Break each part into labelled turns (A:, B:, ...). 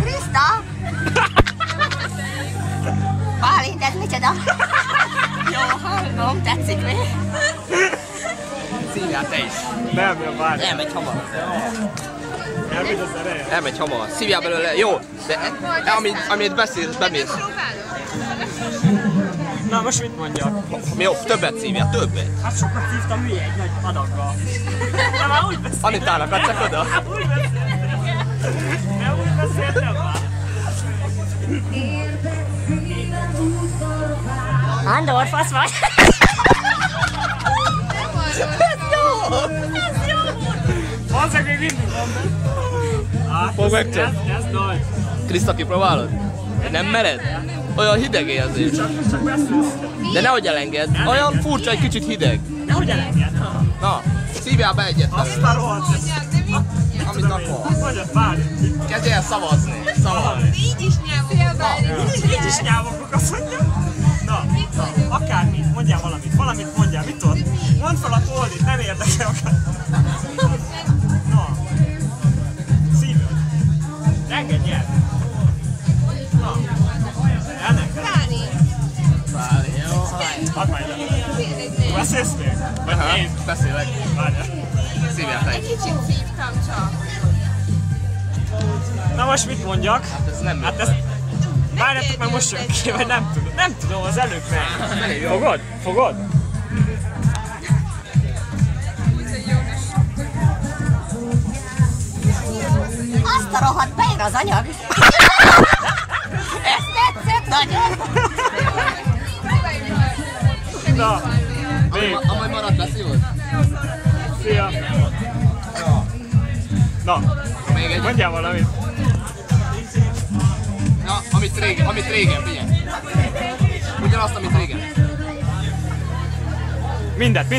A: Krista! Bálint, ez micsoda? Jó, hallom, tetszik még.
B: Szívjál te is.
C: Nem, jó, várj.
B: Elmegy hamar.
C: Elmegy az ereje.
B: Elmegy hamar. Szívjál belőle. Jó, de amit beszélsz, bemész.
C: Na, most mit mondjak?
B: Jó, többet szívjál, többet.
C: Hát sokat szívtam hülye egy nagy adaggal. De már úgy beszéltem.
B: Anitának adsz oda?
C: Úgy beszéltem. De úgy beszéltem már.
A: Andor, fasz vagy! Ez jó! Ez jó!
C: Bazzeg, még mindig van.
B: Fogd meg csak.
C: Ez nagy.
B: Kriszta, kipróbálod? Nem mered? Olyan hideg érzés.
C: Csak beszélsz.
B: De nehogy elengedd. Olyan furcsa, egy kicsit hideg.
C: Nehogy elenged.
B: Na, szívjál be egyet.
C: Azt a rohadt.
B: Amit akarsz.
C: Mondjad, várj.
B: Kezdj el szavazni. Szavazni.
D: Így is nyelvok.
C: Így is nyelvokok, azt mondja. Na, akármit, mondjál valamit. Valamit mondjál, mit tudod? Mondd fel a toldit, nem érdekel akár. Na. Szíved. Engedj el. Na. Elneked.
D: Várj.
C: Add már ide. Beszélsz még? Vagy én?
B: Beszélek.
C: Várjál.
B: Szívjál te
D: Egy
B: is.
D: kicsit szívtam csak.
C: Na most mit mondjak?
B: Hát ez nem
C: Hát ez... Várjátok, mert most jön ki, vagy nem tudom. Nem tudom, az előbb meg. Fogod? Fogod?
A: Azt a rohadt beír az anyag! Ez tetszett nagyon!
C: Na. Még.
B: Amely maradt beszívod?
C: Szia. Na.
B: Még egy.
C: Mondjál valamit.
B: Na, amit régen, figyelj. Ugyanazt, amit régen.
C: Mindent.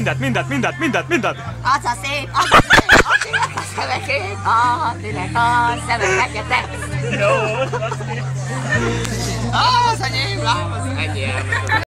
A: Az a szép, akinek a szeme kék, akinek a szeme fekete.
C: Jó.
B: Az enyém, lám, az ennyi elmegy.